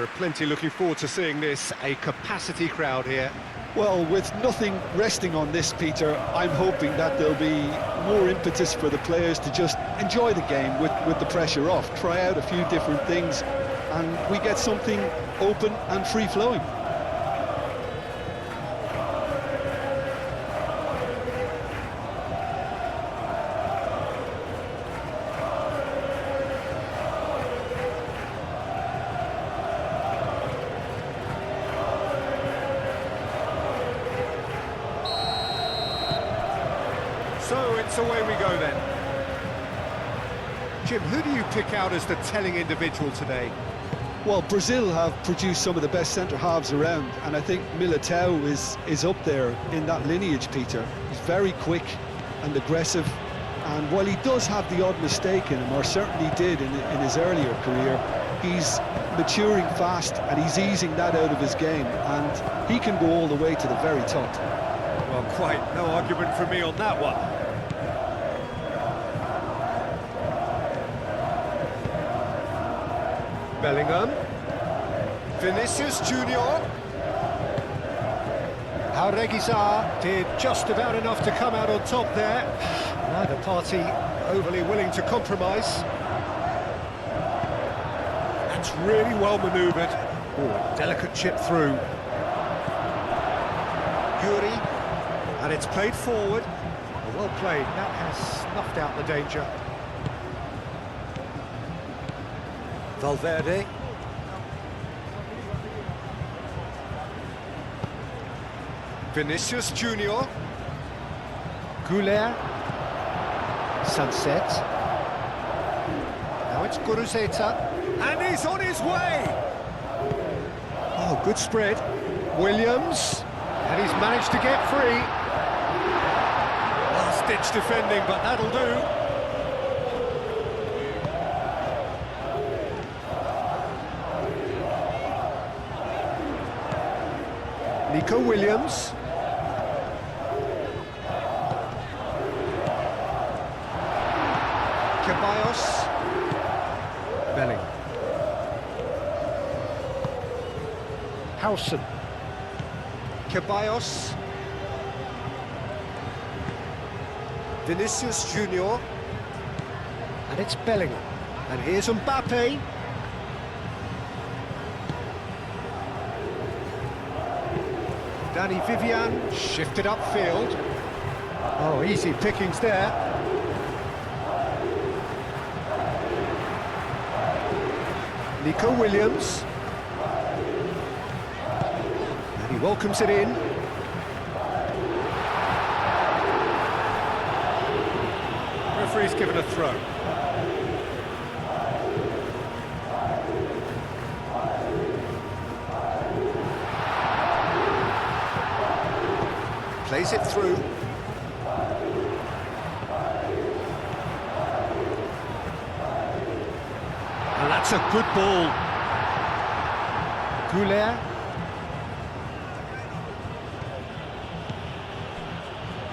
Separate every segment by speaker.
Speaker 1: there are plenty looking forward to seeing this. A capacity crowd here.
Speaker 2: Well, with nothing resting on this, Peter, I'm hoping that there'll be more impetus for the players to just enjoy the game with the pressure off, try out a few different things, and we get something open and free-flowing.
Speaker 1: So it's away we go then. Jim, who do you pick out as the telling individual today?
Speaker 2: Well, Brazil have produced some of the best centre-halves around, and I think Militao is up there in that lineage, Peter. He's very quick and aggressive, and while he does have the odd mistake in him, or certainly did in his earlier career, he's maturing fast and he's easing that out of his game, and he can go all the way to the very top.
Speaker 1: Well, quite no argument from me on that one. Bellingham. Vinicius Junior. KYRGYZ did just about enough to come out on top there. Neither party overly willing to compromise. That's really well manoeuvred. Oh, delicate chip through. Yuri. And it's played forward. Well played. That has snuffed out the danger. Valverde. Vinicius Junior. Goulet. Sunset. Now it's Guruzeta. And he's on his way! Oh, good spread. Williams. And he's managed to get free. Last-ditch defending, but that'll do. Nico Williams. KYRGYZ. Bellingham. Howson. KYRGYZ. Vinicius Junior. And it's Bellingham. And here's Mbappe. Danny Vivian shifted upfield. Oh, easy pickings there. Nico Williams. And he welcomes it in. Referee's given a throw. Plays it through. And that's a good ball. Goulet.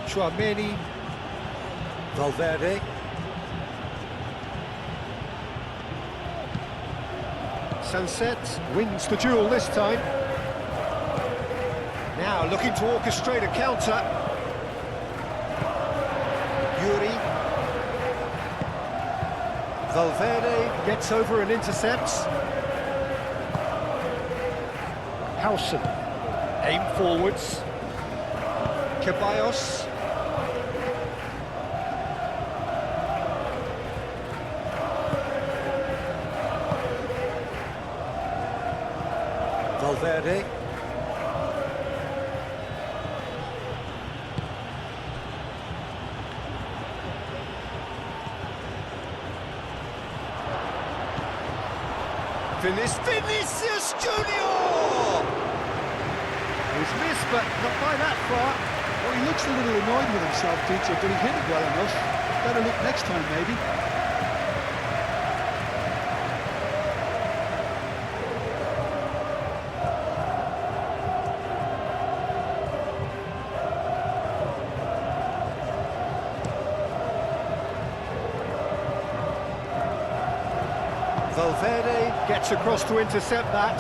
Speaker 1: Chouameni. Valverde. Sunset wins the duel this time. Now looking to orchestrate a counter. Yuri. Valverde gets over and intercepts. Howson. Aim forwards. KYRGYZ. Valverde. Vinicius Junior! He's missed, but not by that far.
Speaker 2: Well, he looks a little annoyed with himself, Peter, but he hit it well enough. Better look next time, maybe.
Speaker 1: Valverde gets across to intercept that.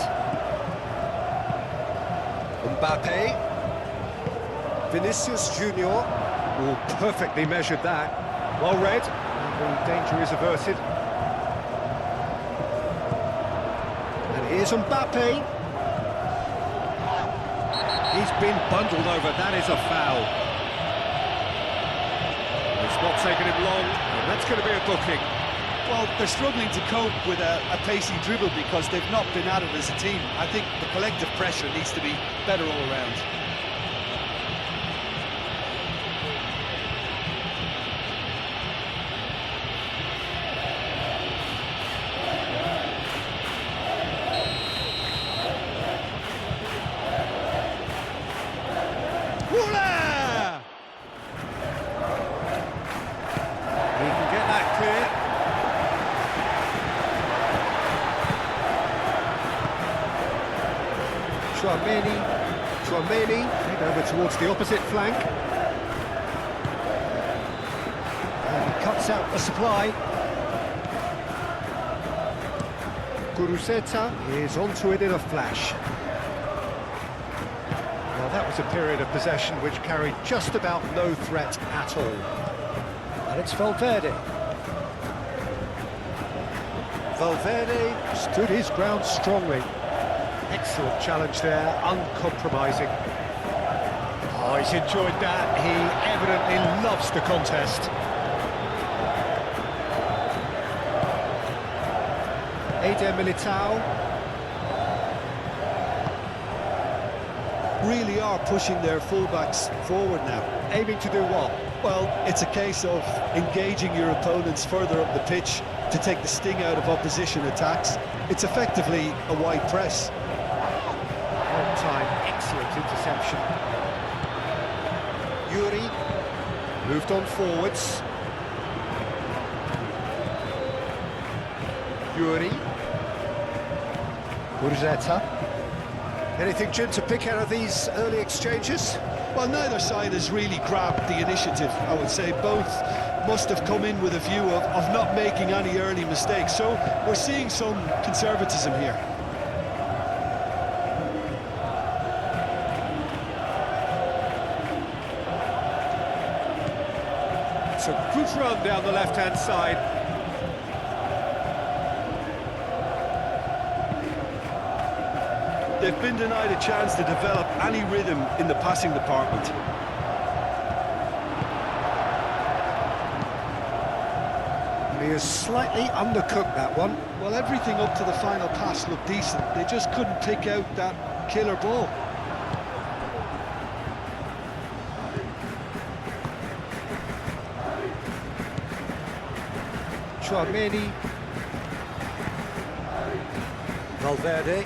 Speaker 1: Mbappe. Vinicius Junior. Oh, perfectly measured that. Well read. And the danger is averted. And here's Mbappe. He's been bundled over. That is a foul. It's not taken him long, and that's going to be a booking.
Speaker 2: Well, they're struggling to cope with a pacey dribble because they've not been at it as a team. I think the collective pressure needs to be better all around.
Speaker 1: He can get that clear. Chouameni, head over towards the opposite flank. And he cuts out the supply. Guruceta is onto it in a flash. Well, that was a period of possession which carried just about no threat at all. And it's Valverde. Valverde stood his ground strongly. Excellent challenge there, uncompromising. Oh, he's enjoyed that. He evidently loves the contest. Eder Militao.
Speaker 2: Really are pushing their fullbacks forward now.
Speaker 1: Aiming to do what?
Speaker 2: Well, it's a case of engaging your opponents further up the pitch to take the sting out of opposition attacks. It's effectively a wide press.
Speaker 1: On time, excellent interception. Yuri moved on forwards. Yuri. Gurzetta. Anything, Jim, to pick out of these early exchanges?
Speaker 2: Well, neither side has really grabbed the initiative, I would say. Both must have come in with a view of not making any early mistakes. So we're seeing some conservatism here.
Speaker 1: It's a good run down the left-hand side.
Speaker 2: They've been denied a chance to develop any rhythm in the passing department.
Speaker 1: And he has slightly undercooked that one.
Speaker 2: Well, everything up to the final pass looked decent. They just couldn't pick out that killer ball.
Speaker 1: Chouameni. Valverde.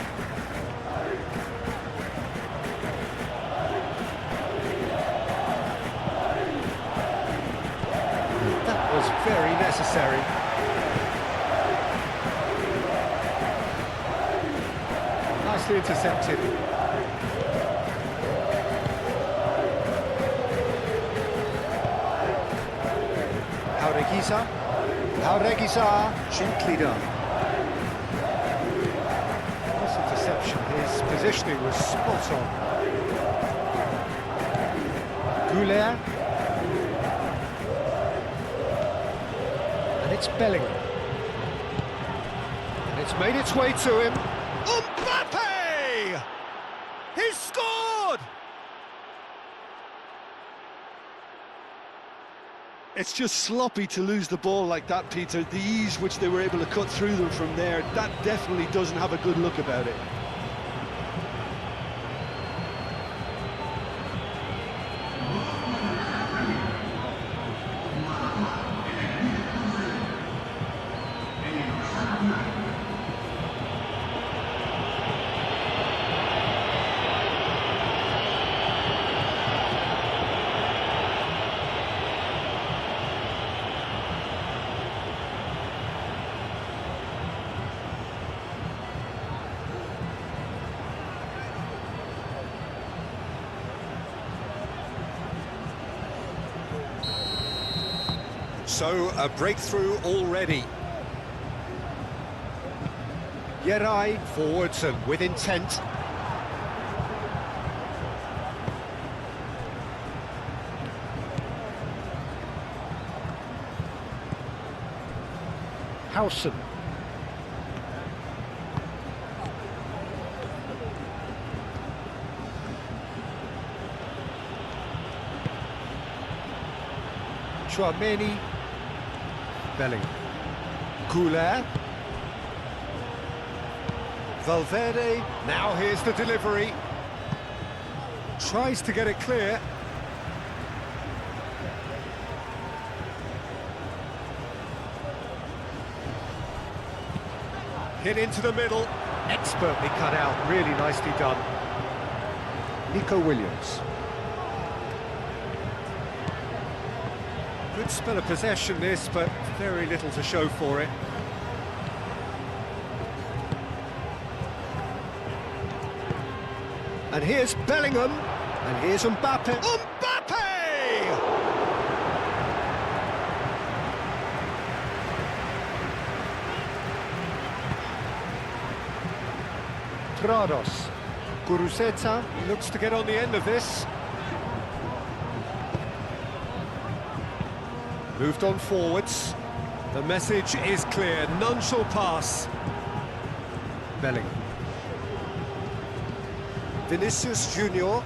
Speaker 1: That was very necessary. Nicely intercepted. KYRGYZ, gently done. This interception, his positioning was spot on. Goulet. And it's Bellingham. And it's made its way to him. Mbappe! He's scored!
Speaker 2: It's just sloppy to lose the ball like that, Peter. The ease which they were able to cut through them from there, that definitely doesn't have a good look about it.
Speaker 1: So, a breakthrough already. KYRGYZ forwards and with intent. Howson. Chouameni. Bellingham. Goulet. Valverde. Now here's the delivery. Tries to get it clear. Hit into the middle. Expertly cut out. Really nicely done. Nico Williams. Good spell of possession this, but very little to show for it. And here's Bellingham. And here's Mbappe. Mbappe! Prados. KYRGYZ looks to get on the end of this. Moved on forwards. The message is clear. None shall pass. Bellingham. Vinicius Junior.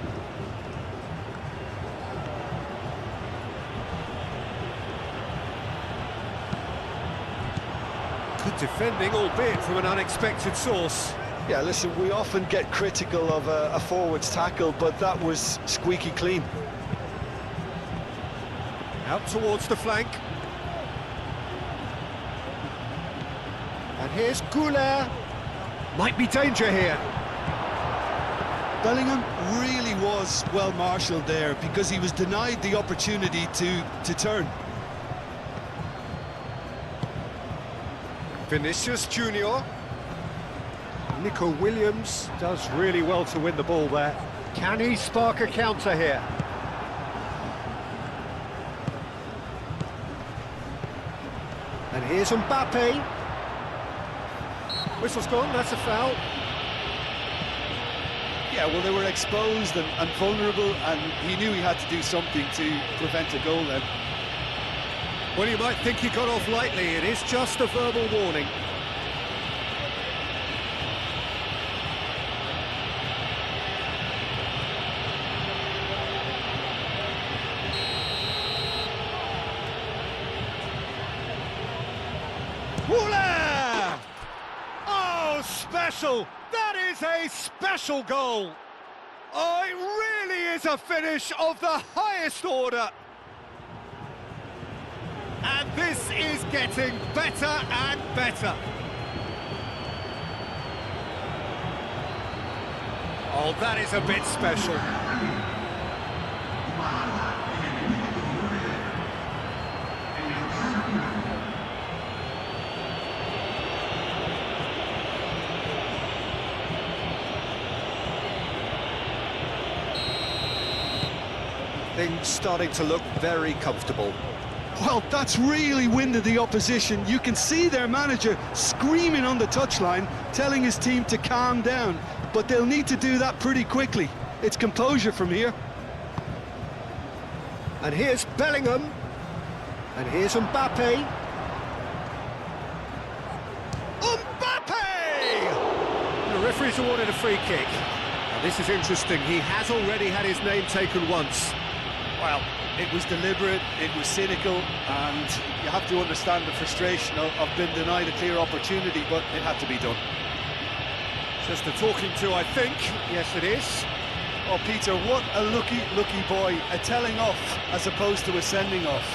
Speaker 1: Good defending, albeit from an unexpected source.
Speaker 2: Yeah, listen, we often get critical of a forward's tackle, but that was squeaky clean.
Speaker 1: Out towards the flank. And here's Goulet. Might be danger here.
Speaker 2: Bellingham really was well marshalled there because he was denied the opportunity to turn.
Speaker 1: Vinicius Junior. Nico Williams does really well to win the ball there. Can he spark a counter here? And here's Mbappe. Whistle's gone, that's a foul.
Speaker 2: Yeah, well, they were exposed and vulnerable, and he knew he had to do something to prevent a goal then.
Speaker 1: Well, you might think he got off lightly. It is just a verbal warning. Woola! Oh, special! That is a special goal! Oh, it really is a finish of the highest order! And this is getting better and better. Oh, that is a bit special. Things starting to look very comfortable.
Speaker 2: Well, that's really winded the opposition. You can see their manager screaming on the touchline, telling his team to calm down, but they'll need to do that pretty quickly. It's composure from here.
Speaker 1: And here's Bellingham. And here's Mbappe. Mbappe! The referee's awarded a free kick. Now, this is interesting. He has already had his name taken once.
Speaker 2: Well, it was deliberate, it was cynical, and you have to understand the frustration of being denied a clear opportunity, but it had to be done.
Speaker 1: Just a talking to, I think. Yes, it is.
Speaker 2: Oh, Peter, what a lucky boy. A telling off as opposed to a sending off.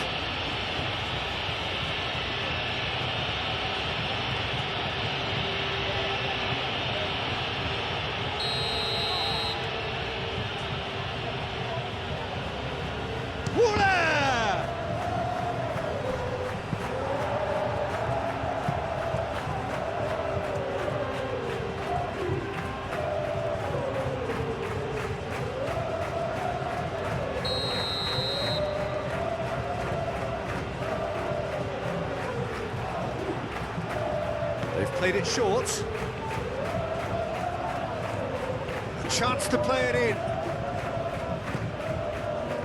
Speaker 1: They've played it short. chance to play it in.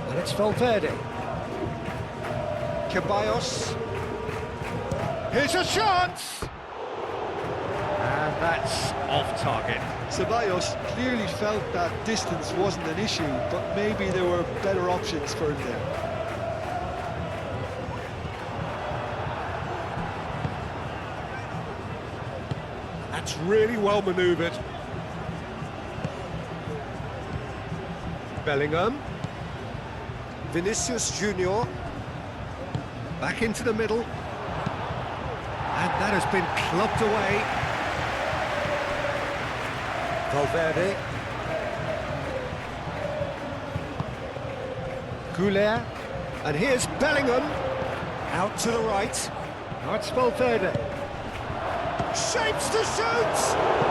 Speaker 1: And it's Valverde. KYRGYZ. Here's a chance! And that's off target.
Speaker 2: Ceballos clearly felt that distance wasn't an issue, but maybe there were better options for him there.
Speaker 1: That's really well manoeuvred. Bellingham. Vinicius Junior. Back into the middle. And that has been clubbed away. Valverde. Goulet. And here's Bellingham. Out to the right. Now it's Valverde. Shapes to shoot!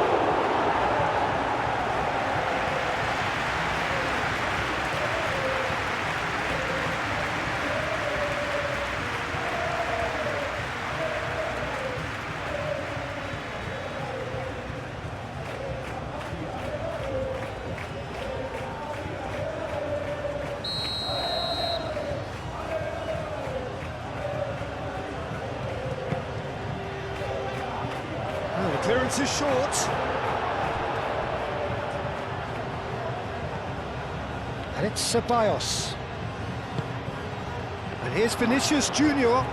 Speaker 1: Clearance is short. And it's Ceballos. And here's Vinicius Junior.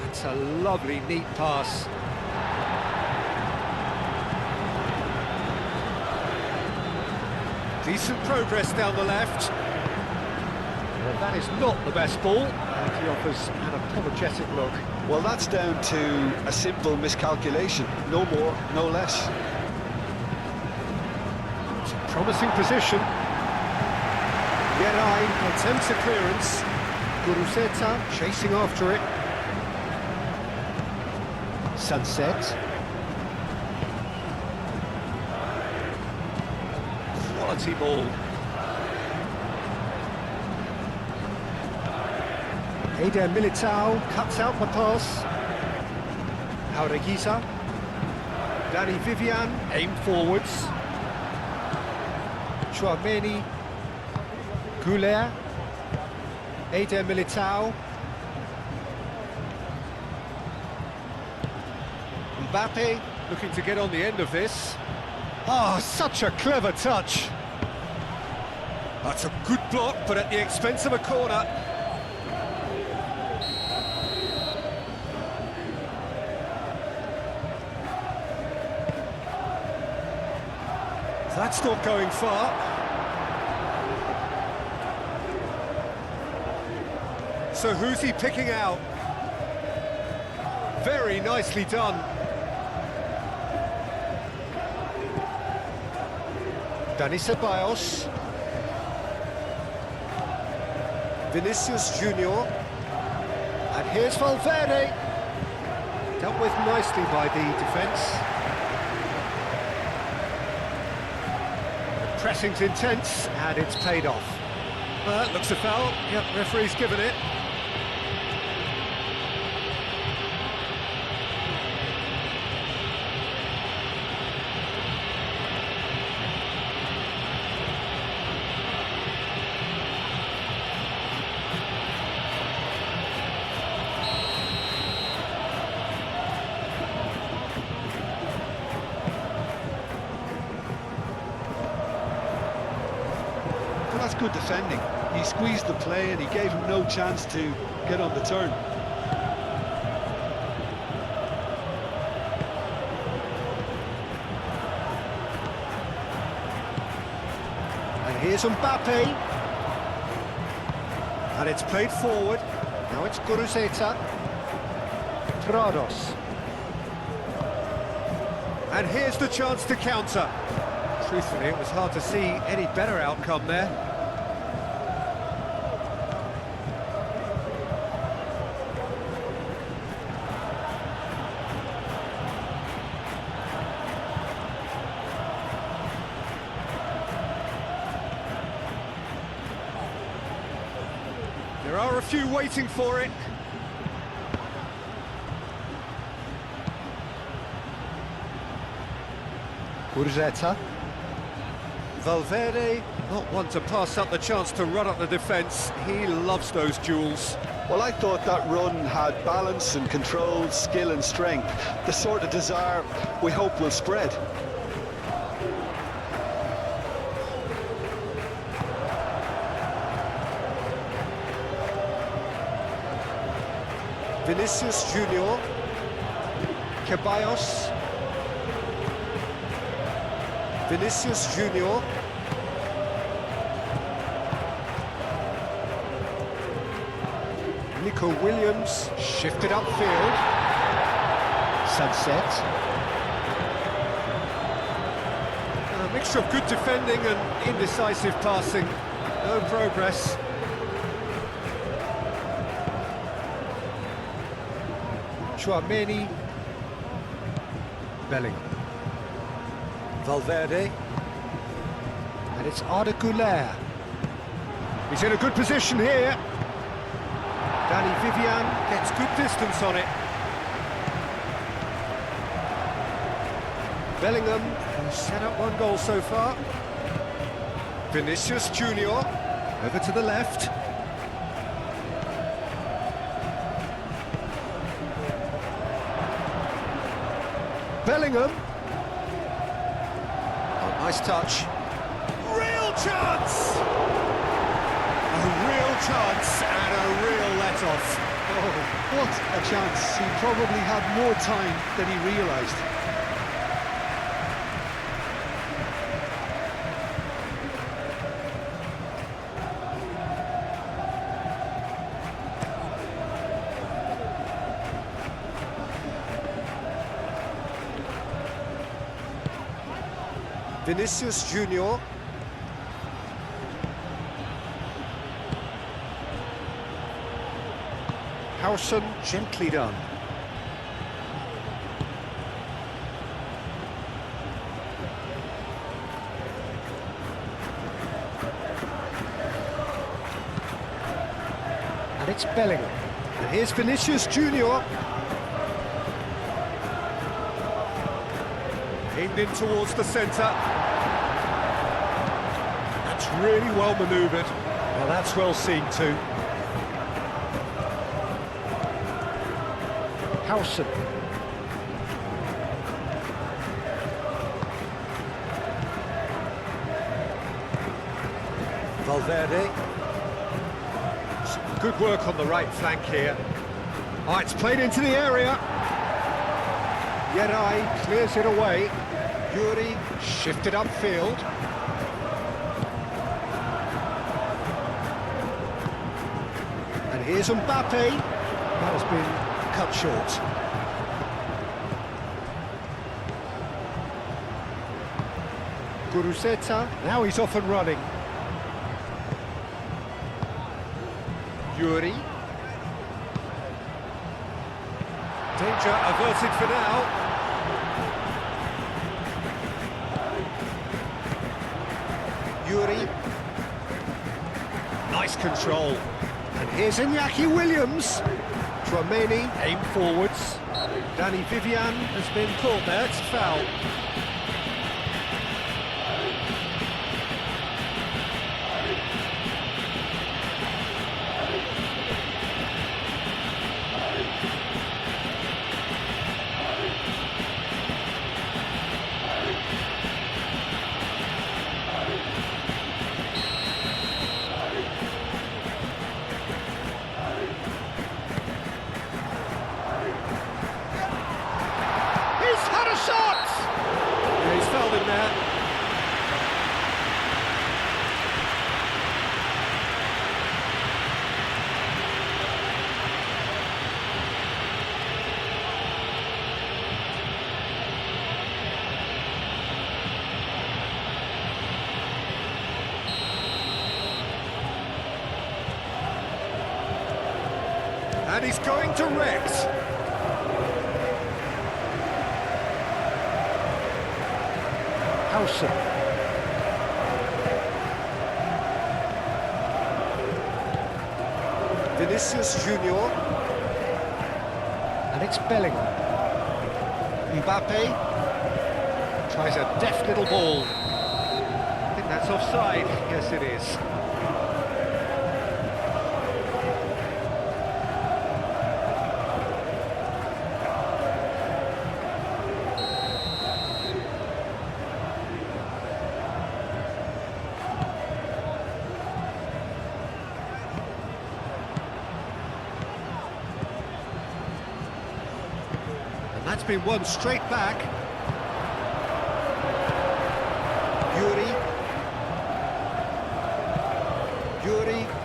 Speaker 1: That's a lovely, neat pass. Decent progress down the left. That is not the best ball, and he offers an apologetic look.
Speaker 2: Well, that's down to a simple miscalculation, no more, no less.
Speaker 1: It's a promising position. Yerai attempts a clearance. Guruzeta chasing after it. Sunset. Quality ball. Eder Militao cuts out the pass. KYRGYZ. Danny Vivian aimed forwards. Chouameni. Goulet. Eder Militao. Mbappe looking to get on the end of this. Oh, such a clever touch. That's a good block, but at the expense of a corner. That's not going far. So who's he picking out? Very nicely done. Dani Ceballos. Vinicius Junior. And here's Valverde. Dealt with nicely by the defence. Pressing's intense, and it's paid off. That looks a foul. Yep, referee's given it.
Speaker 2: That's good defending. He squeezed the play and he gave him no chance to get on the turn.
Speaker 1: And here's Mbappe. And it's played forward. Now it's Guruzeta. Prados. And here's the chance to counter. Truthfully, it was hard to see any better outcome there. There are a few waiting for it. KYRGYZ. Valverde, not one to pass up the chance to run up the defence. He loves those duels.
Speaker 2: Well, I thought that run had balance and control, skill and strength, the sort of desire we hope will spread.
Speaker 1: Vinicius Junior, KYRGYZ, Vinicius Junior, Nico Williams, shifted upfield, Sunset. A mixture of good defending and indecisive passing, no progress. Chouameni, Bellingham, Valverde, and it's Arda Güler. He's in a good position here. Danny Vivian gets good distance on it. Bellingham, who's set up one goal so far. Vinicius Junior, over to the left. Bellingham. Oh, nice touch. Real chance! A real chance and a real let-off.
Speaker 2: Oh, what a chance. He probably had more time than he realised.
Speaker 1: Vinicius Junior. Howson, gently done. And it's Bellingham. And here's Vinicius Junior. Aimed in towards the centre. That's really well manoeuvred. Well, that's well seen too. Howson. Valverde. Some good work on the right flank here. Oh, it's played into the area. Yeray clears it away. Yuri shifted upfield. And here's Mbappe. That has been cut short. KYRGYZ, now he's off and running. Yuri. Danger averted for now. Yuri. Nice control. And here's Iñaki Williams. Chouameni, aim forwards. Danny Vivian has been caught there, it's a foul. And he's going direct. Howson. Vinicius Junior. And it's Bellingham. Mbappe. Tries a deft little ball. I think that's offside. Yes, it is. That's been won straight back. Yuri.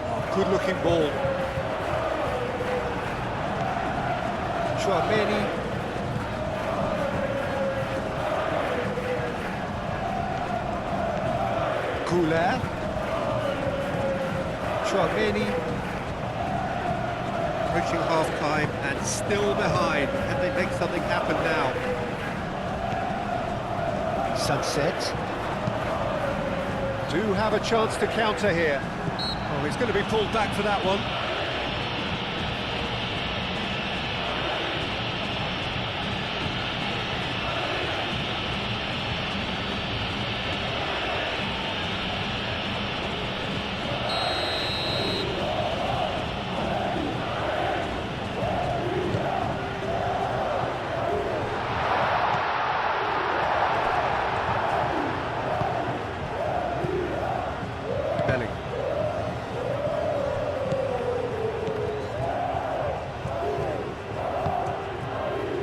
Speaker 1: Oh, good-looking ball. Chouameni. Goulet. Chouameni. Approaching half-time and still behind. Can they make something happen now? Sunset. Do have a chance to counter here. Oh, he's going to be pulled back for that one.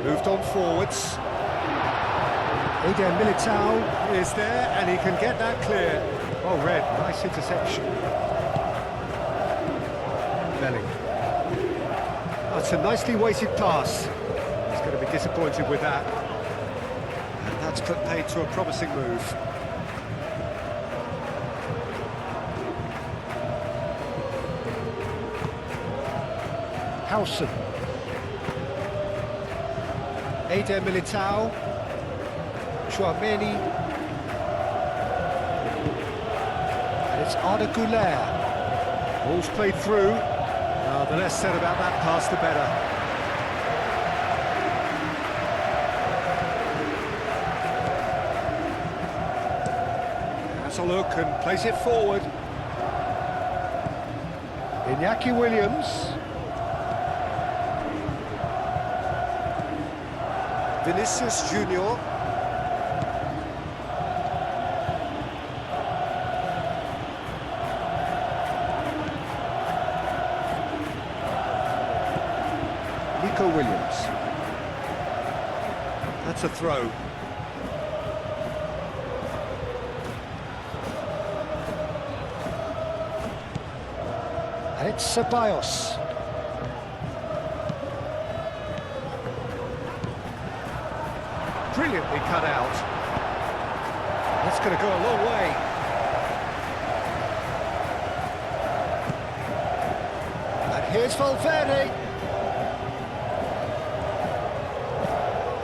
Speaker 1: Moved on forwards. Eder Militao is there, and he can get that clear. Well read, nice interception. Belling. That's a nicely weighted pass. He's going to be disappointed with that. And that's put paid to a promising move. Howson. Eder Militao. Chouameni. And it's Arda Güler. Ball's played through. The less said about that pass, the better. Has a look and plays it forward. Iñaki Williams. Vinicius Junior. Nico Williams. That's a throw. And it's Ceballos. Brilliantly cut out. That's going to go a long way. And here's Valverde.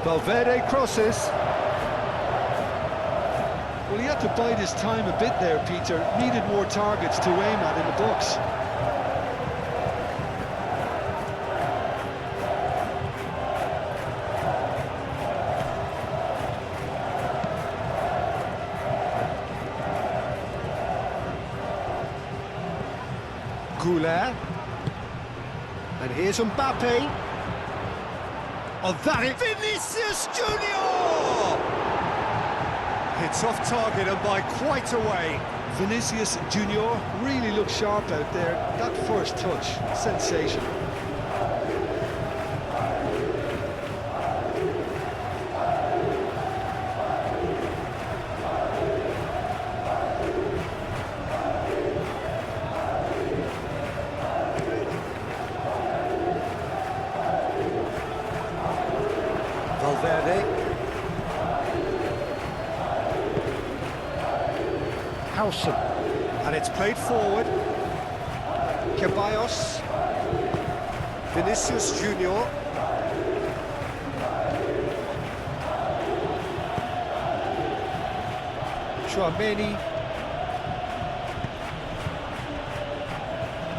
Speaker 1: Valverde crosses.
Speaker 2: Well, he had to bide his time a bit there, Peter. Needed more targets to aim at in the box.
Speaker 1: Goulet. And here's Mbappe. Oh, that is Vinicius Junior! It's off target and by quite a way.
Speaker 2: Vinicius Junior really looked sharp out there. That first touch, sensational.
Speaker 1: Valverde. Howson. And it's played forward. Ceballos. Vinicius Junior. Chouameni.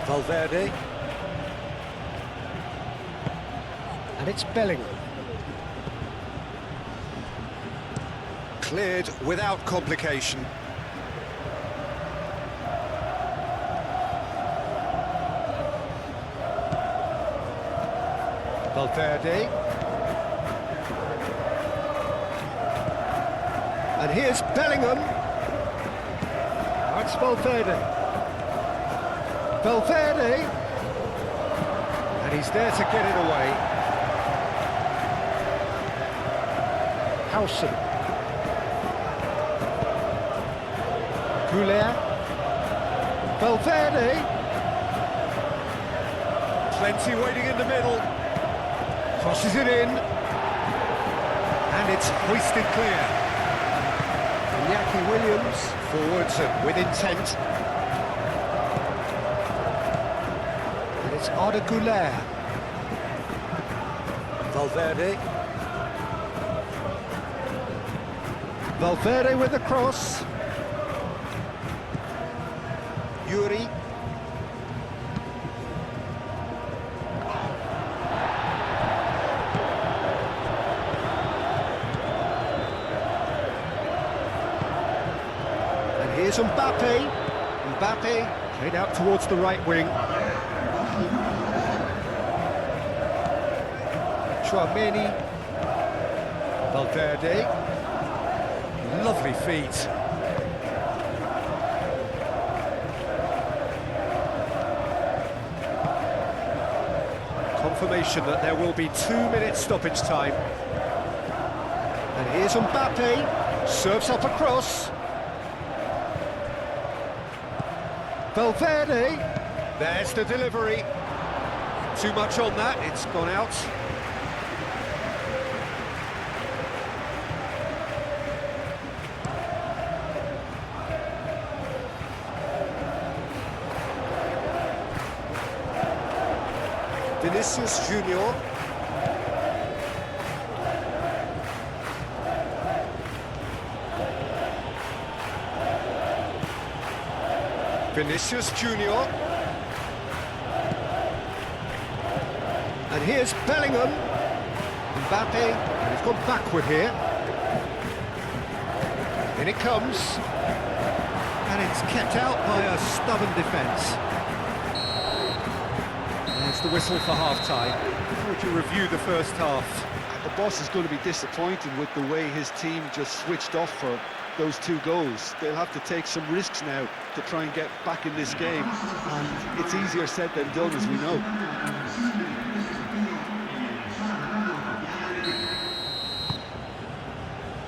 Speaker 1: Valverde. And it's Bellingham. Cleared without complication. Valverde. And here's Bellingham. That's Valverde. Valverde. And he's there to get it away. Howson. Goulet. Valverde. Plenty waiting in the middle. Crosses it in. And it's hoisted clear. Iñaki Williams forwards with intent. And it's Arda Güler. Valverde. Valverde with the cross. Yuri. Here's Mbappe. Mbappe played out towards the right wing. Chouameni. Valverde. Lovely feet. Confirmation that there will be 2-minute stoppage time. And here's Mbappe. Serves up across. Valverde, there's the delivery. Too much on that, it's gone out. Vinicius Junior. Vinicius Junior. And here's Bellingham. Mbappe, and he's gone backward here. In it comes. And it's kept out by a stubborn defence. There's the whistle for half-time. How would you review the first half?
Speaker 2: The boss is going to be disappointed with the way his team just switched off for those 2 goals. They'll have to take some risks now to try and get back in this game, and it's easier said than done, as we know.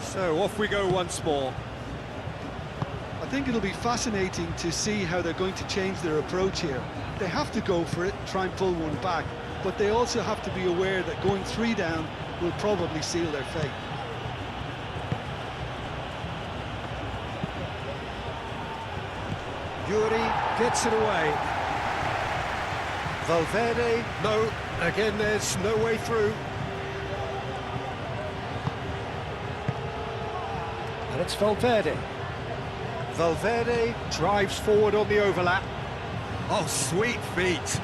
Speaker 1: So off we go once more.
Speaker 2: I think it'll be fascinating to see how they're going to change their approach here. They have to go for it, try and pull one back, but they also have to be aware that going 3 down will probably seal their fate.
Speaker 1: Yuri gets it away. Valverde, no, again there's no way through. And it's Valverde. Valverde drives forward on the overlap. Oh, sweet feet.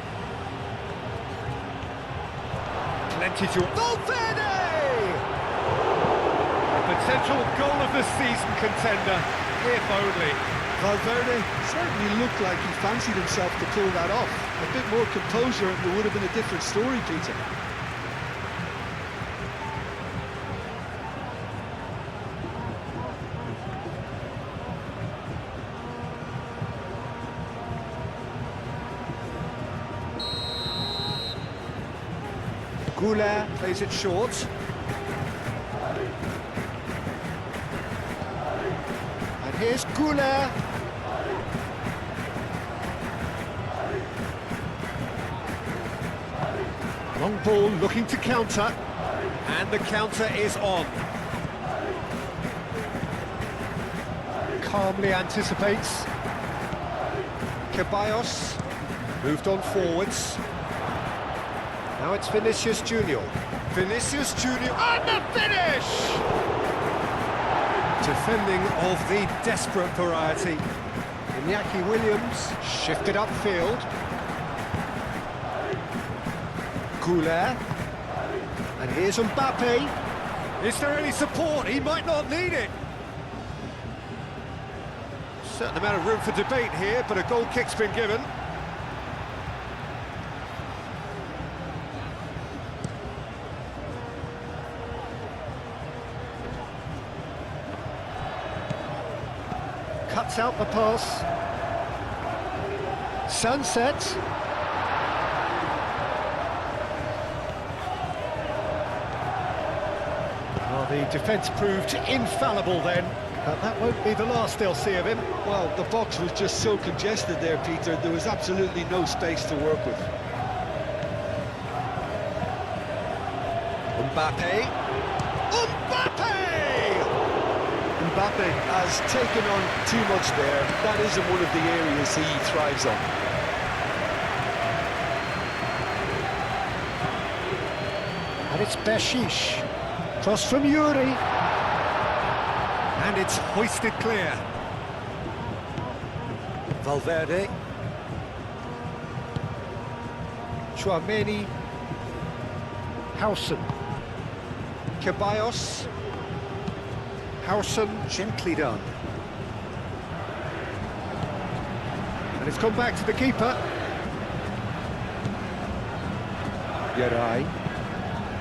Speaker 1: Plenty to... Valverde! A potential goal of the season contender, if only.
Speaker 2: Valverde certainly looked like he fancied himself to pull that off. A bit more composure and there would have been a different story, Peter.
Speaker 1: Goulet plays it short. And here's Goulet. Long ball looking to counter. And the counter is on. Calmly anticipates. KYRGYZ moved on forwards. Now it's Vinicius Junior. Vinicius Junior, and the finish! Defending of the desperate variety. Iñaki Williams shifted upfield. Goulet. And here's Mbappe. Is there any support? He might not need it. Certain amount of room for debate here, but a goal kick's been given. Cuts out the pass. Sunset. Well, the defence proved infallible then, but that won't be the last they'll see of him.
Speaker 2: Well, the box was just so congested there, Peter. There was absolutely no space to work with.
Speaker 1: Mbappe. Mbappe!
Speaker 2: Mbappe has taken on too much there. That isn't one of the areas he thrives on.
Speaker 1: And it's Beshish. Cross from Yuri. And it's hoisted clear. Valverde. Chouameni. Howson. Ceballos. Howson, gently done. And it's come back to the keeper. Yeray.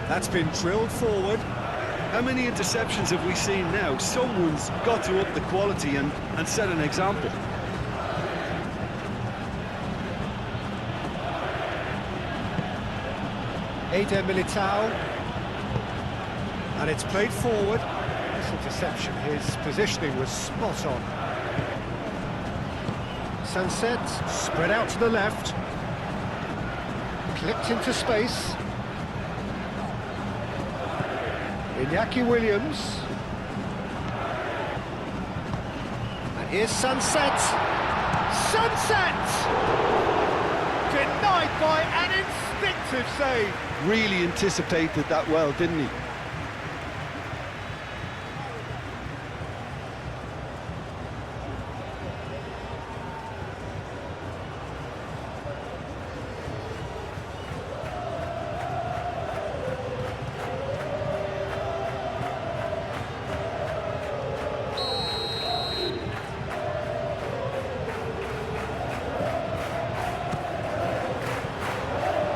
Speaker 1: That's been drilled forward.
Speaker 2: How many interceptions have we seen now? Someone's got to up the quality and set an example.
Speaker 1: Eder Militao. And it's played forward. This interception, his positioning was spot on. Sunset, spread out to the left. Clipped into space. Iñaki Williams. And here's Sunset. Sunset! Denied by an instinctive save.
Speaker 2: Really anticipated that well, didn't he?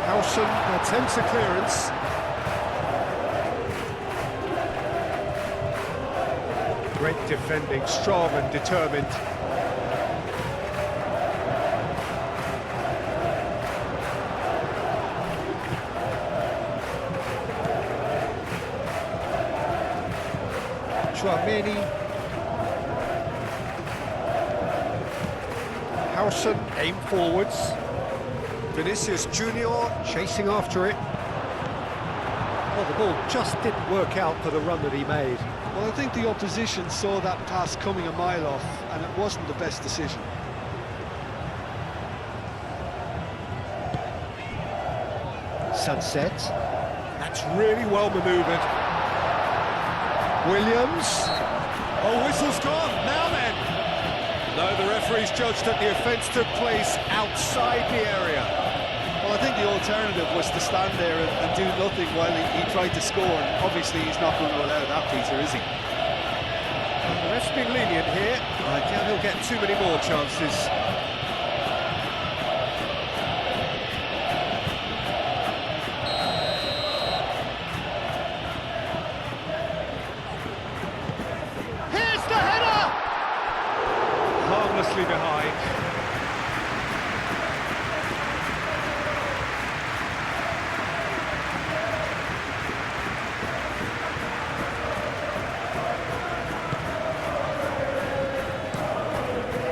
Speaker 1: Howson attempts a clearance. Great defending, strong and determined. Chouameni. Howson, aim forwards. Vinicius Junior chasing after it. Well, the ball just didn't work out for the run that he made.
Speaker 2: Well, I think the opposition saw that pass coming a mile off, and it wasn't the best decision.
Speaker 1: Sunset. That's really well manoeuvred. Williams. Oh, whistle's gone. Now then. No, the referee's judged that the offence took place outside the area.
Speaker 2: Well, I think the alternative was to stand there and do nothing while he tried to score. And obviously, he's not going to allow that, Peter, is he?
Speaker 1: Well, the ref's been lenient here. I doubt he'll get too many more chances. Here's the header! Harmlessly behind.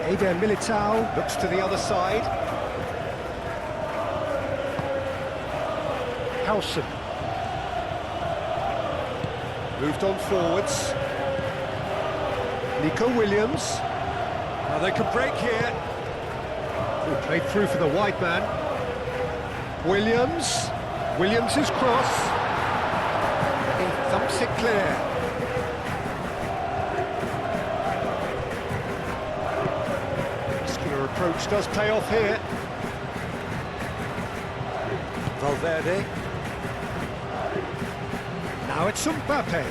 Speaker 1: Eder Militao looks to the other side. Howson. Moved on forwards. Nico Williams. Now they can break here. Oh, played through for the wide man. Williams. Williams' cross. He thumps it clear. Approach does pay off here. Valverde. Now it's Mbappe.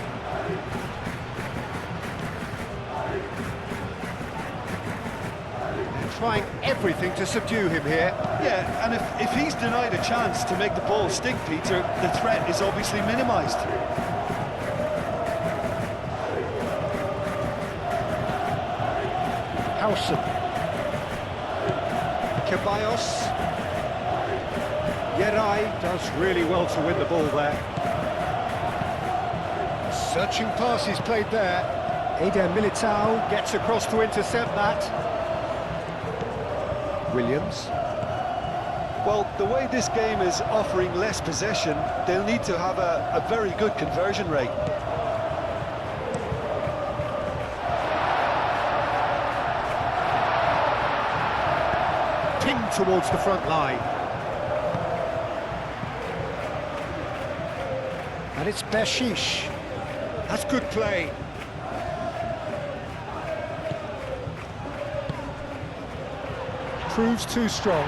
Speaker 1: trying everything to subdue him here.
Speaker 2: Yeah, and if he's denied a chance to make the ball stick, Peter, the threat is obviously minimised.
Speaker 1: Howson. Ceballos. Yeray does really well to win the ball there. Searching pass is played there. Eder Militao gets across to intercept that. Williams.
Speaker 2: Well, the way this game is offering less possession, they'll need to have a very good conversion rate.
Speaker 1: Pinged towards the front line. And it's Bershish. That's good play. Proves too strong.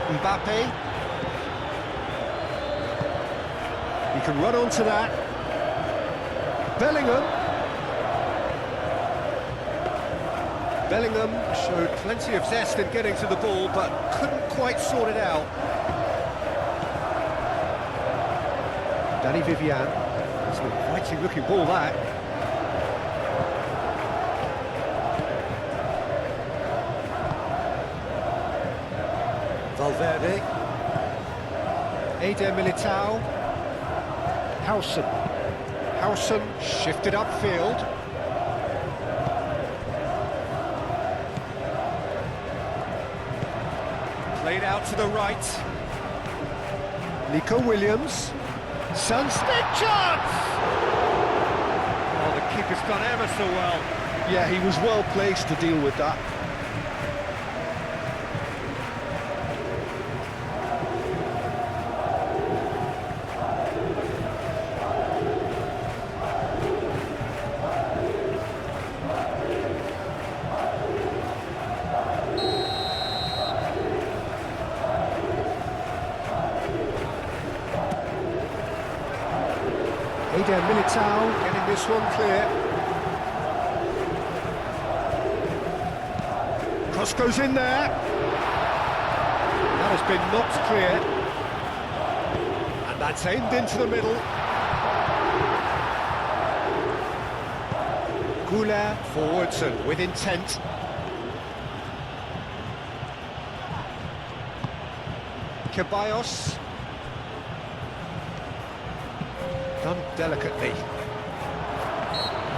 Speaker 1: Mbappe. He can run onto that. Bellingham. Bellingham showed plenty of zest in getting to the ball, but couldn't quite sort it out. Danny Vivian. It's an exciting looking ball, that. Valverde. Eder Militao. Howson. Howson shifted upfield. Played out to the right. Nico Williams. Sunstick chance! Oh, the keeper's done ever so well.
Speaker 2: Yeah, he was well placed to deal with that.
Speaker 1: Eder Militao getting this one clear. Cross goes in there. That has been knocked clear. And that's aimed into the middle. Goulart forwards and with intent. Ceballos. Done delicately.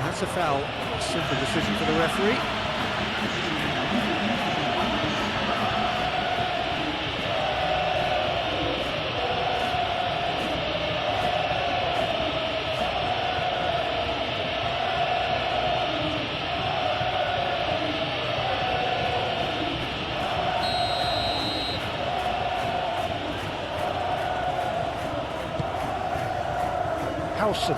Speaker 1: That's a foul. Simple decision for the referee. Howson.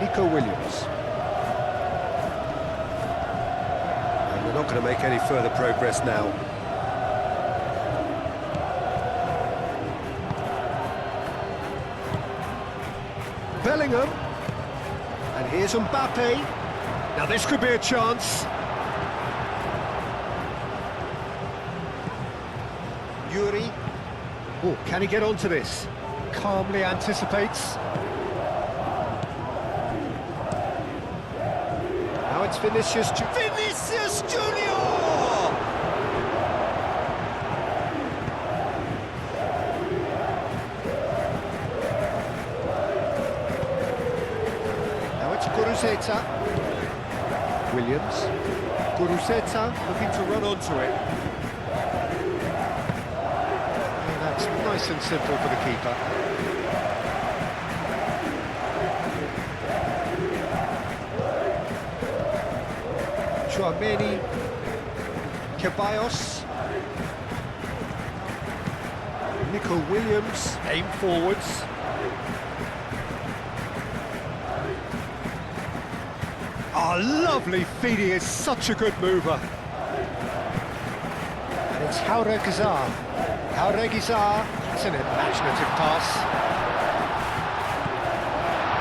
Speaker 1: Nico Williams. And they're not going to make any further progress now. Bellingham. And here's Mbappe. Now this could be a chance. Yuri. Oh, can he get onto this? Calmly anticipates. Now it's Vinicius Junior! Now it's Guruceta. Williams. Guruceta looking to run onto it. That's nice and simple for the keeper. Chouameni, Ceballos, Nico Williams, aim forwards. Oh, lovely feed, he is such a good mover. And it's KYRGYZ. KYRGYZ, it's an imaginative pass.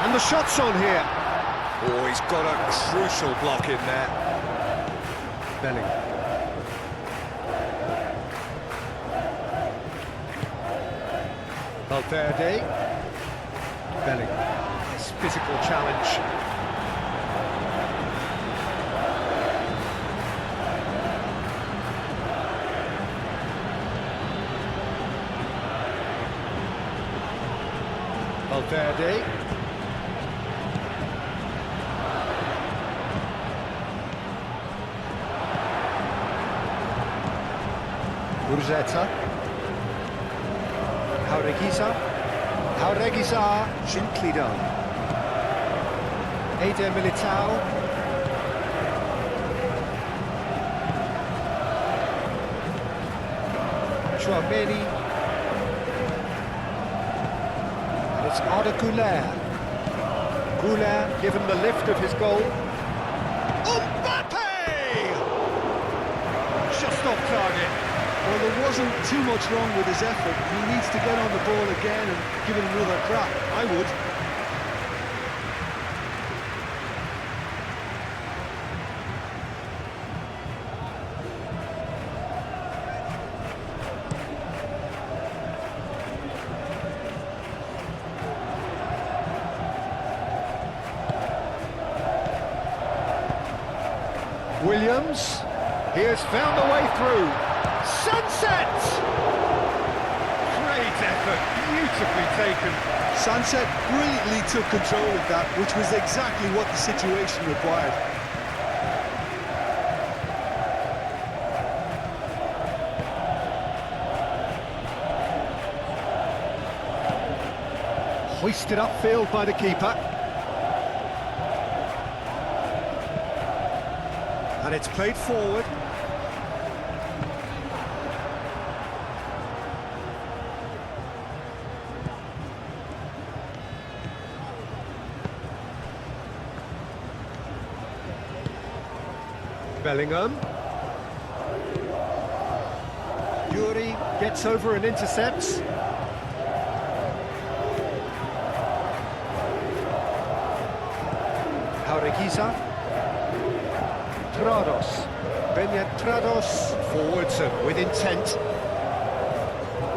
Speaker 1: And the shot's on here. Oh, he's got a crucial block in there. Belling. Valverde. Belling. Nice physical challenge. Valverde. KYRGYZ. KYRGYZ. Gently done. Eder Militao. Chouameni. And it's Arda Güler. Güler given the lift of his goal. Mbappe! Just off target.
Speaker 2: Well, there wasn't too much wrong with his effort. He needs to get on the ball again and give it another crack. I would.
Speaker 1: Williams, he has found a way through. Sunset! Great effort, beautifully taken.
Speaker 2: Sunset brilliantly took control of that, which was exactly what the situation required.
Speaker 1: Hoisted upfield by the keeper. And it's played forward. Bellingham. Yuri gets over and intercepts. KYRGYZ. Trados. Trados forwards and with intent.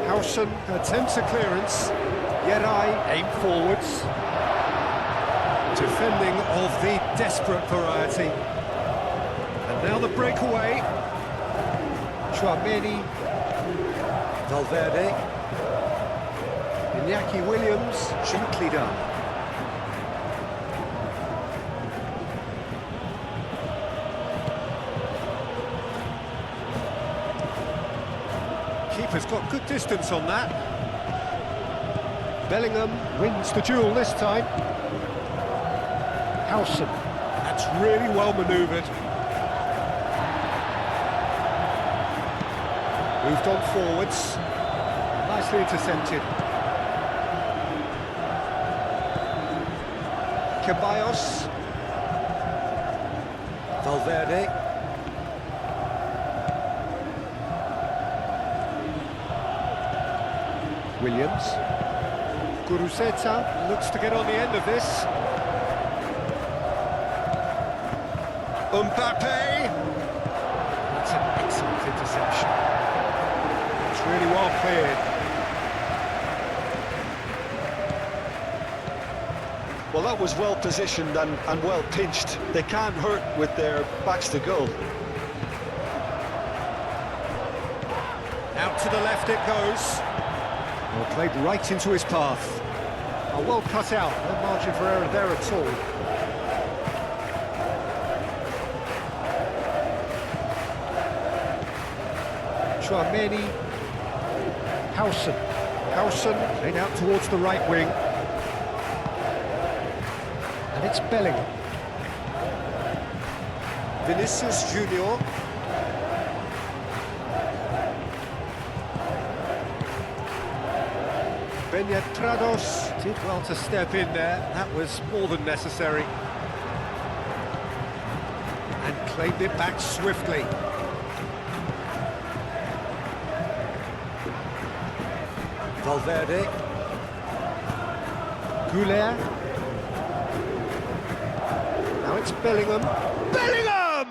Speaker 1: Hausen attempts a clearance. Yerai aim forwards. Defending of the desperate variety. And now the breakaway. Chouameni. Valverde. Iñaki Williams. Gently done. Keeper's got good distance on that. Bellingham wins the duel this time. Hausen. That's really well manoeuvred. Moved on forwards. Nicely intercepted. Ceballos. Valverde. Williams. KYRGYZ looks to get on the end of this. Mbappe! That's an excellent interception. It's really well cleared.
Speaker 2: Well, that was well positioned and well pinched. They can't hurt with their backs to goal.
Speaker 1: Out to the left it goes. Well, played right into his path. Oh, well cut out, no margin for error there at all. Chouameni. Hausen played out towards the right wing. And it's Bellingham. Vinicius Junior. Trados did well to step in there. That was more than necessary. And claimed it back swiftly. Valverde. Güler. Now it's Bellingham. Bellingham!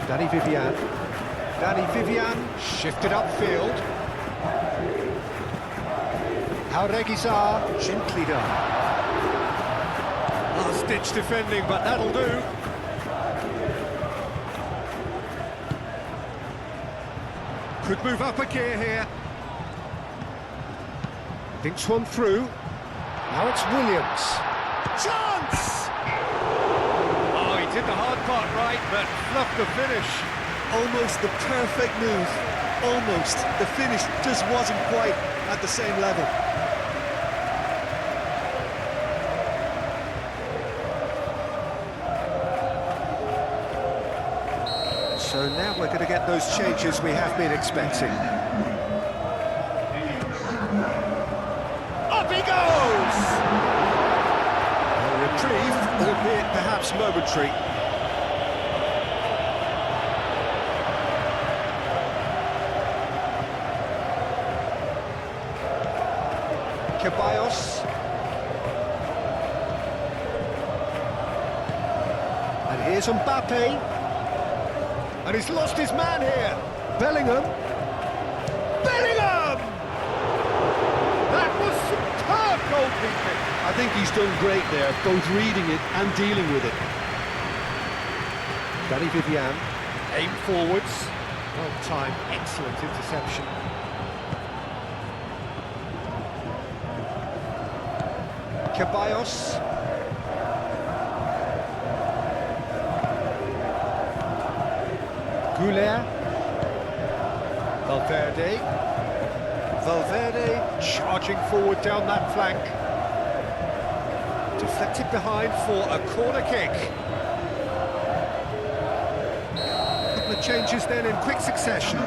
Speaker 1: Danny Vivian. Danny Vivian shifted upfield. KYRGYZ, gently done. Last-ditch defending, but that'll do. Could move up a gear here. Thinks one through. Now it's Williams. Chance! Oh, he did the hard part right, but fluffed the finish.
Speaker 2: Almost the perfect move. Almost. The finish just wasn't quite at the same level.
Speaker 1: So now we're going to get those changes we have been expecting. Up he goes! A reprieve, albeit perhaps momentary. KYRGYZ. And here's Mbappe. And he's lost his man here. Bellingham. Bellingham! That was superb goalkeeping.
Speaker 2: I think he's done great there, both reading it and dealing with it.
Speaker 1: Danny Vivian. Aim forwards. Well timed, excellent interception. KYRGYZ. Goulet. Valverde. Valverde charging forward down that flank. Deflected behind for a corner kick. Couple of changes then in quick succession.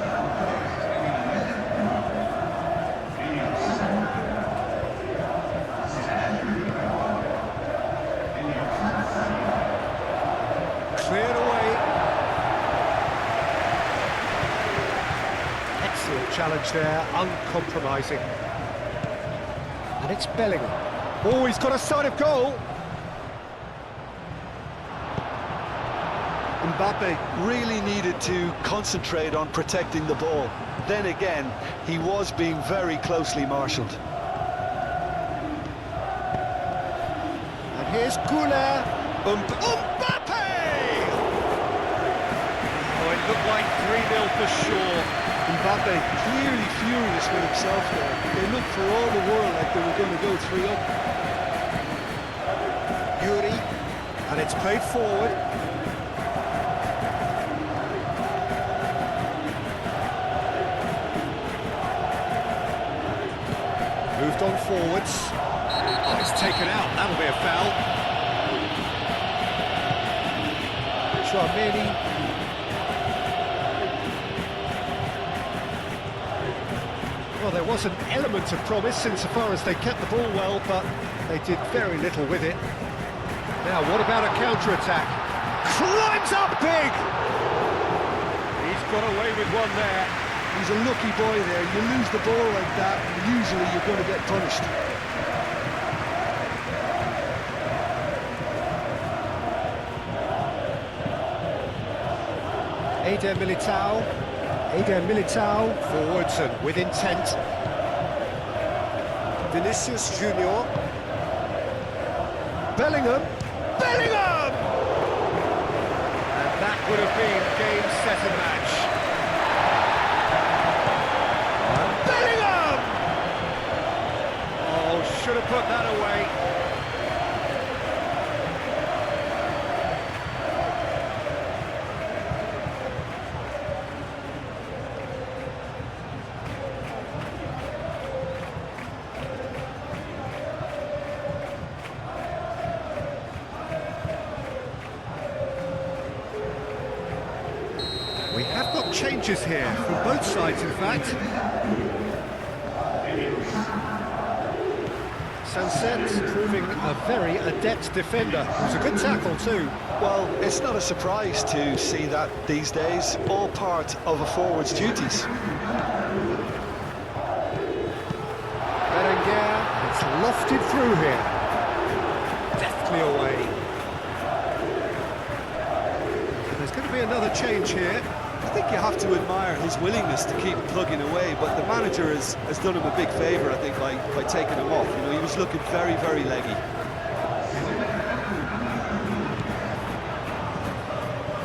Speaker 1: Cleared away. Excellent challenge there, uncompromising. And it's Bellingham. Oh, he's got a sight of goal.
Speaker 2: Mbappe really needed to concentrate on protecting the ball. Then again, he was being very closely marshalled.
Speaker 1: And here's Goulet. Mbappe! Oh, it looked like 3-0 for sure.
Speaker 2: Mbappe clearly furious with himself there. They looked for all the world like they were going to go 3-up.
Speaker 1: Yuri, and it's played forward. Moved on forwards. Oh, it's taken out. That'll be a foul. Chouameni. Well, there was an element of promise insofar as they kept the ball well, but they did very little with it. Now, what about a counter-attack? Climbs up big! He's got away with one there.
Speaker 2: He's a lucky boy there. You lose the ball like that, and usually you're going to get punished.
Speaker 1: Eder Militao, forwards and with intent. Vinicius Junior. Bellingham. Bellingham! And that would have been game, set and match. Bellingham! Oh, should have put that away. We have got changes here, from both sides in fact. Sunset's proving a very adept defender. It was a good tackle too.
Speaker 2: Well, it's not a surprise to see that these days, all part of a forward's duties.
Speaker 1: Berenguer, it's lofted through here. Deftly away. And there's going to be another change here.
Speaker 2: I think you have to admire his willingness to keep plugging away, but the manager has done him a big favour, I think, by taking him off. You know, he was looking very, very leggy.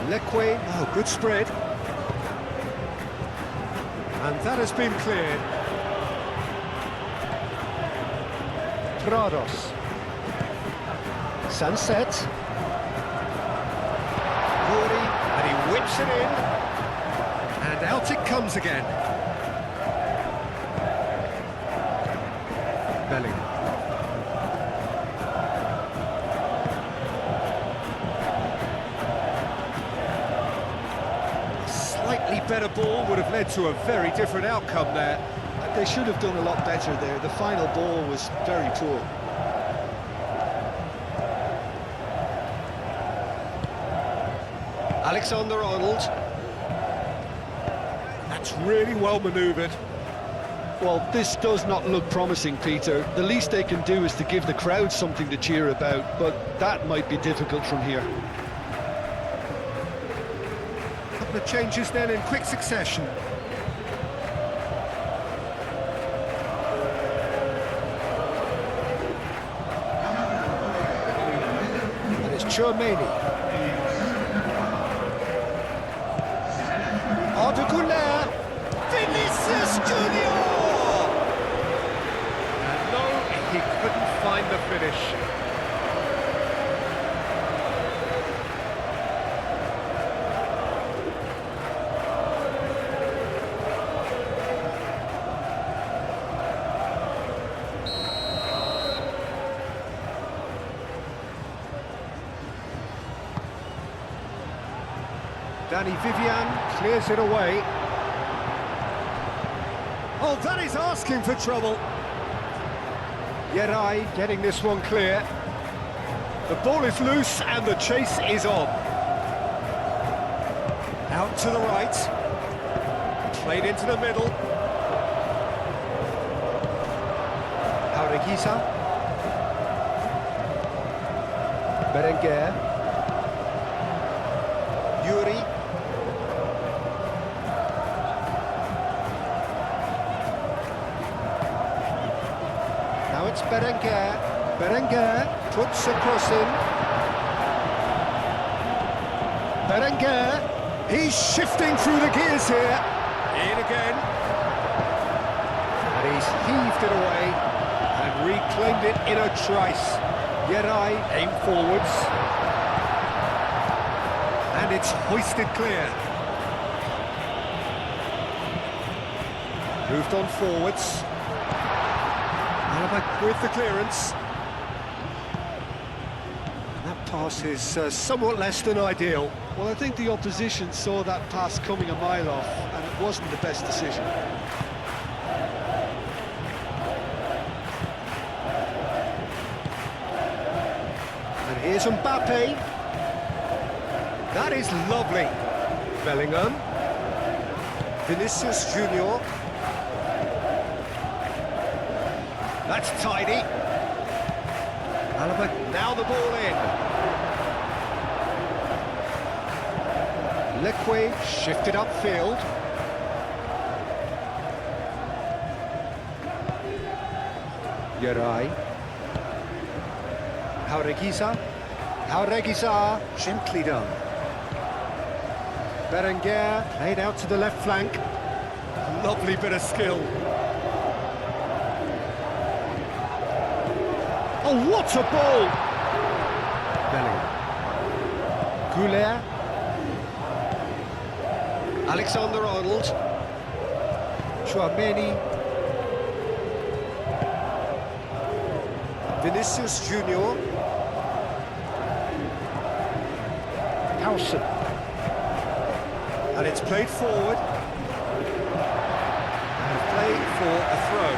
Speaker 1: Leque, oh, good spread. And that has been cleared. Prados. Sunset. Gori, and he whips it in. And out it comes again. Bellingham. Slightly better ball would have led to a very different outcome there.
Speaker 2: They should have done a lot better there. The final ball was very poor.
Speaker 1: Alexander-Arnold. That's really well manoeuvred.
Speaker 2: Well, this does not look promising, Peter. The least they can do is to give the crowd something to cheer about, but that might be difficult from here.
Speaker 1: A couple of changes then in quick succession. And it's Chouameni. Arda Vinicius Junior! And no, he couldn't find the finish. Danny Vivian clears it away. Oh, that is asking for trouble. Yeray getting this one clear. The ball is loose and the chase is on. Out to the right. Played into the middle. KYRGYZ. Berenguer. Yuri. Now it's Berenguer. Berenguer puts a cross in. Berenguer, he's shifting through the gears here. In again. And he's heaved it away and reclaimed it in a trice. Yeray aim forwards. And it's hoisted clear. Moved on forwards. Alaba with the clearance. And that pass is somewhat less than ideal.
Speaker 2: Well, I think the opposition saw that pass coming a mile off, and it wasn't the best decision.
Speaker 1: And here's Mbappe. That is lovely. Bellingham. Vinicius Junior. That's tidy. Alaba, now the ball in. Leque shifted upfield. Yeray. KYRGYZ. KYRGYZ, gently done. Berenguer played out to the left flank. Lovely bit of skill. Oh, what a ball! Bellingham. Goulet. Alexander-Arnold. Chouameni. Vinicius Junior. Howson. And it's played forward. And played for a throw.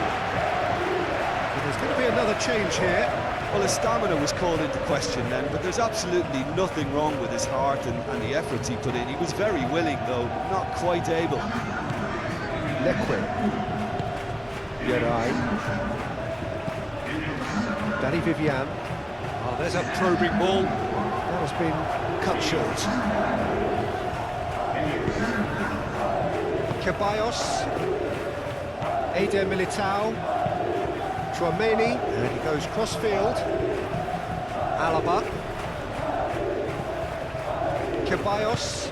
Speaker 1: It has Could be another change here.
Speaker 2: Well, his stamina was called into question then, but there's absolutely nothing wrong with his heart and the efforts he put in. He was very willing, though, not quite able.
Speaker 1: Leque. Yerai. Danny Vivian. Oh, there's a probing ball. That has been cut short. KYRGYZ. Eder Militao. Chouameni. And he goes cross-field. Alaba. KYRGYZ.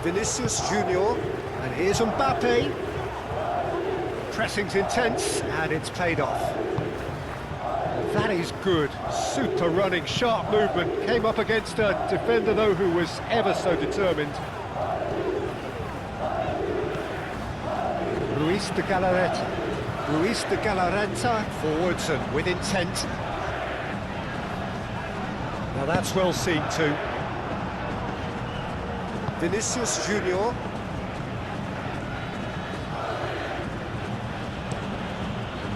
Speaker 1: Vinicius Junior. And here's Mbappe. Pressing's intense, and it's paid off. That is good. Super running, sharp movement. Came up against a defender, though, who was ever so determined. Ruiz de Galarreta. Ruiz de Galarreta forwards and with intent. Now that's well seen too. Vinicius Junior.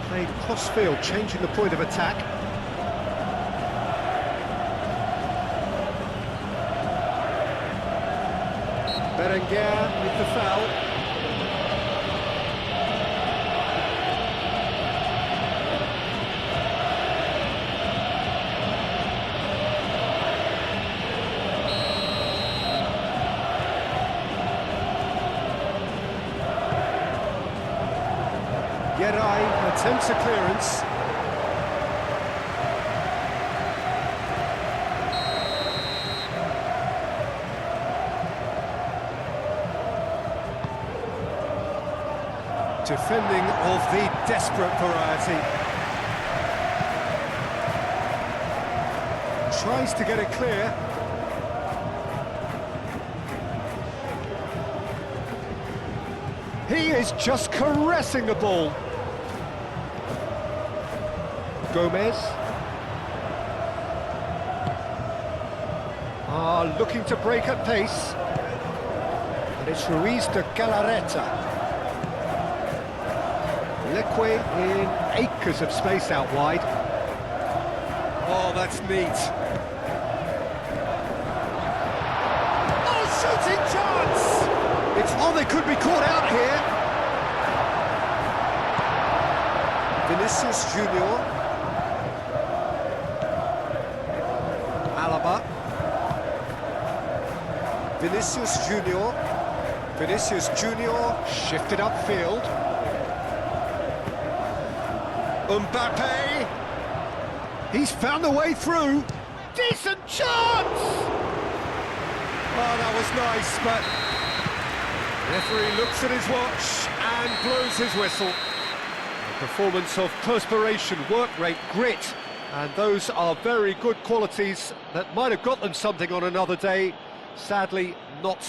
Speaker 1: Played cross-field, changing the point of attack. Berenguer with the foul. Yerai attempts a clearance. Defending of the desperate variety. Tries to get it clear. He is just caressing the ball. Gomez. Looking to break at pace. And it's Ruiz de Galarreta. Leque in acres of space out wide. Oh, that's neat. Oh, shooting chance! It's on, they could be caught out here. Vinicius Junior. Alaba. Vinicius Junior. Vinicius Junior shifted upfield. Mbappe. He's found a way through. Decent chance! Oh, that was nice, but referee looks at his watch and blows his whistle. A performance of perspiration, work rate, grit, and those are very good qualities that might have got them something on another day. Sadly, not